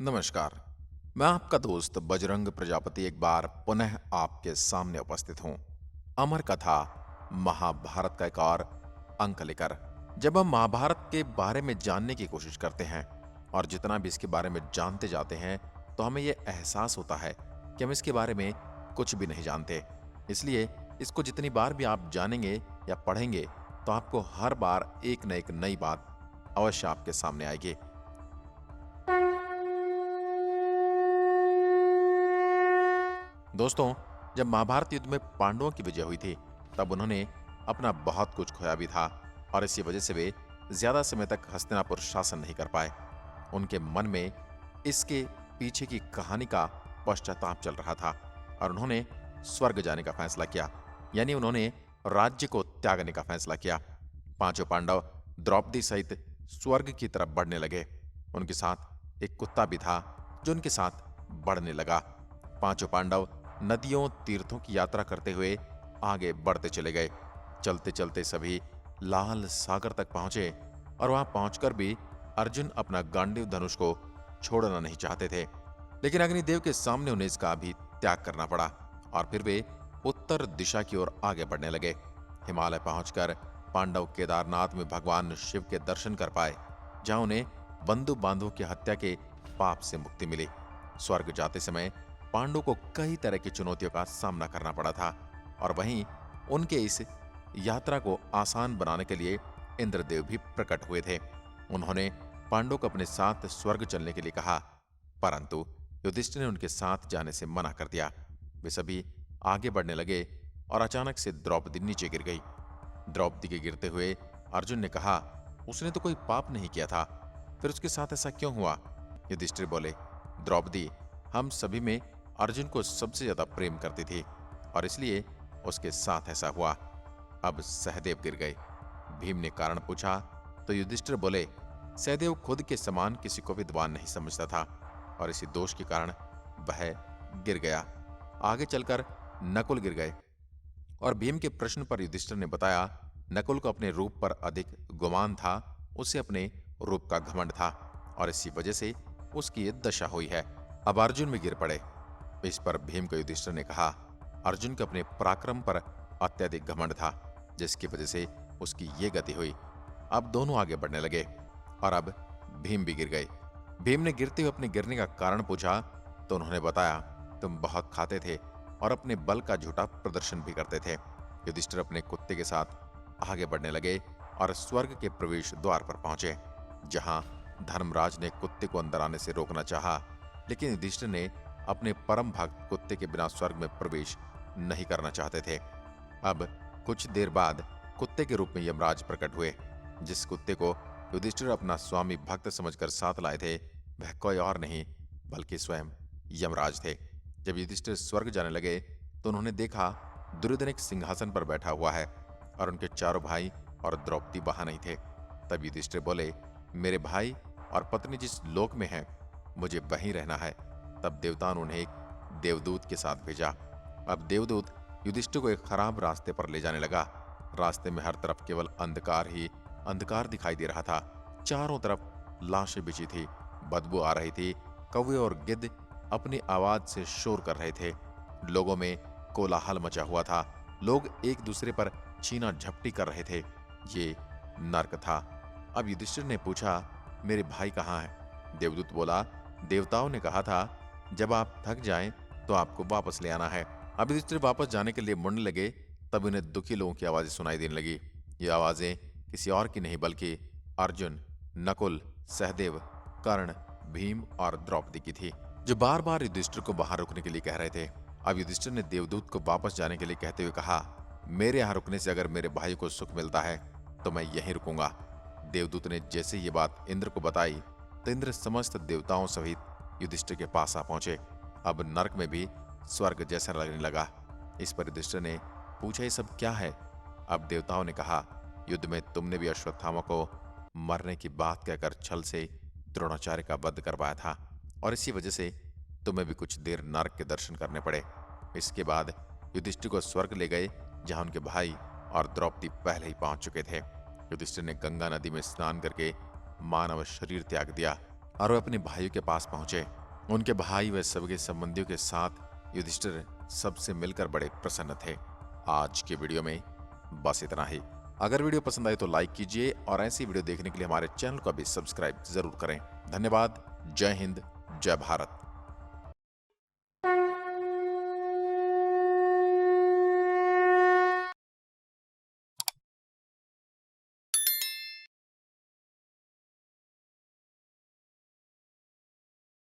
नमस्कार। मैं आपका दोस्त बजरंग प्रजापति एक बार पुनः आपके सामने उपस्थित हूँ। अमर कथा महाभारत का एक और अंक लेकर। जब हम महाभारत के बारे में जानने की कोशिश करते हैं और जितना भी इसके बारे में जानते जाते हैं तो हमें यह एहसास होता है कि हम इसके बारे में कुछ भी नहीं जानते। इसलिए इसको जितनी बार भी आप जानेंगे या पढ़ेंगे तो आपको हर बार एक न एक नई बात अवश्य आपके सामने आएगी। दोस्तों, जब महाभारत युद्ध में पांडवों की विजय हुई थी तब उन्होंने अपना बहुत कुछ खोया भी था और इसी वजह से वे ज्यादा समय तक हस्तिनापुर शासन नहीं कर पाए। उनके मन में इसके पीछे की कहानी का पश्चाताप चल रहा था और उन्होंने स्वर्ग जाने का फैसला किया, यानी उन्होंने राज्य को त्यागने का फैसला किया। पांचों पांडव द्रौपदी सहित स्वर्ग की तरफ बढ़ने लगे। उनके साथ एक कुत्ता भी था जो उनके साथ बढ़ने लगा। पांचों पांडव नदियों तीर्थों की यात्रा करते हुए आगे बढ़ते चले गए। चलते चलते सभी लाल सागर तक पहुंचे और वहां पहुंचकर भी अर्जुन अपना गांडीव धनुष को छोड़ना नहीं चाहते थे, लेकिन अग्निदेव के सामने उन्हें इसका भी त्याग करना पड़ा और फिर वे उत्तर दिशा की ओर आगे बढ़ने लगे। हिमालय पहुंचकर पांडव केदारनाथ में भगवान शिव के दर्शन कर पाए, जहां उन्हें बंधु बांधवों की हत्या के पाप से मुक्ति मिली। स्वर्ग जाते समय पांडवों को कई तरह की चुनौतियों का सामना करना पड़ा था और वहीं उनके इस यात्रा को आसान बनाने के लिए इंद्रदेव भी प्रकट हुए थे। उन्होंने पांडवों को अपने साथ स्वर्ग चलने के लिए कहा, परंतु युधिष्ठिर ने उनके साथ जाने से मना कर दिया। वे सभी आगे बढ़ने लगे और अचानक से द्रौपदी नीचे गिर गई। द्रौपदी के गिरते हुए अर्जुन ने कहा, उसने तो कोई पाप नहीं किया था, फिर उसके साथ ऐसा क्यों हुआ? युधिष्ठिर बोले, द्रौपदी हम सभी में अर्जुन को सबसे ज्यादा प्रेम करती थी और इसलिए उसके साथ ऐसा हुआ। अब सहदेव गिर गए। भीम ने कारण पूछा तो युधिष्ठिर बोले, सहदेव खुद के समान किसी को विद्वान नहीं समझता था और इसी दोष के कारण वह गिर गया। आगे चलकर नकुल गिर गए और भीम के प्रश्न पर युधिष्ठिर ने बताया, नकुल को अपने रूप पर अधिक गुमान था, उसे अपने रूप का घमंड था और इसी वजह से उसकी ये दशा हुई है। अब अर्जुन भी गिर पड़े। इस पर भीम को युधिष्ठिर ने कहा, अर्जुन के अपने पराक्रम पर अत्यधिक घमंड था, जिसकी वजह से उसकी ये गति हुई। अब दोनों आगे बढ़ने लगे और अब भीम भी गिर गए। भीम ने गिरते हुए अपने गिरने का कारण पूछा तो उन्होंने बताया, तुम बहुत खाते थे और अपने बल का झूठा प्रदर्शन भी करते थे। युधिष्ठिर अपने कुत्ते के साथ आगे बढ़ने लगे और स्वर्ग के प्रवेश द्वार पर पहुंचे, जहां धर्मराज ने कुत्ते को अंदर आने से रोकना चाहा, लेकिन युधिष्ठिर ने अपने परम भक्त कुत्ते के बिना स्वर्ग में प्रवेश नहीं करना चाहते थे। अब कुछ देर बाद कुत्ते के रूप में यमराज प्रकट हुए। जिस कुत्ते को युधिष्ठिर अपना स्वामी भक्त समझकर साथ लाए थे वह कोई और नहीं बल्कि स्वयं यमराज थे। जब युधिष्ठिर स्वर्ग जाने लगे तो उन्होंने देखा दुर्योधन एक सिंहासन पर बैठा हुआ है और उनके चारों भाई और द्रौपदी वहां नहीं थे। तब युधिष्ठिर बोले, मेरे भाई और पत्नी जिस लोक में है मुझे वहीं रहना है। तब देवता ने उन्हें एक देवदूत के साथ भेजा। अब देवदूत युधिष्ठिर को एक खराब रास्ते पर ले जाने लगा। रास्ते में हर तरफ केवल अंधकार ही अंधकार दिखाई दे रहा था। चारों तरफ लाशें बिछी थी, बदबू आ रही थी। कौवे और गिद्ध अपनी आवाज से शोर कर रहे थे। लोगों में कोलाहल मचा हुआ था। लोग एक दूसरे पर छीना झपटी कर रहे थे। ये नर्क था। अब युधिष्ठिर ने पूछा, मेरे भाई कहाँ हैं? देवदूत बोला, देवताओं ने कहा था जब आप थक जाएं तो आपको वापस ले आना है। अब युधिष्ठिर वापस जाने के लिए मुड़ने लगे तब उन्हें दुखी लोगों की आवाजें सुनाई देने लगी। ये आवाजें किसी और की नहीं बल्कि अर्जुन, नकुल, सहदेव, कर्ण, भीम और द्रौपदी की थी, जो बार बार युधिष्ठिर को बाहर रुकने के लिए कह रहे थे। अब युधिष्ठिर ने देवदूत को वापस जाने के लिए कहते हुए कहा, मेरे यहां रुकने से अगर मेरे भाई को सुख मिलता है तो मैं यहीं रुकूंगा। देवदूत ने जैसे ये बात इंद्र को बताई तो इंद्र समस्त देवताओं सहित युधिष्ठिर के पास आ पहुंचे। अब नरक में भी स्वर्ग जैसा लगने लगा। इस पर युधिष्ठिर ने पूछा, ये सब क्या है? अब देवताओं ने कहा, युद्ध में तुमने भी अश्वत्थामा को मरने की बात कहकर छल से द्रोणाचार्य का वध करवाया था और इसी वजह से तुम्हें भी कुछ देर नरक के दर्शन करने पड़े। इसके बाद युधिष्ठिर को स्वर्ग ले गए, जहां उनके भाई और द्रौपदी पहले ही पहुंच चुके थे। युधिष्ठिर ने गंगा नदी में स्नान करके मानव शरीर त्याग दिया और वे अपने भाइयों के पास पहुंचे। उनके भाई व सबके संबंधियों के साथ युधिष्ठिर सबसे मिलकर बड़े प्रसन्न थे। आज के वीडियो में बस इतना ही। अगर वीडियो पसंद आए तो लाइक कीजिए और ऐसी वीडियो देखने के लिए हमारे चैनल को भी सब्सक्राइब जरूर करें। धन्यवाद। जय हिंद, जय भारत।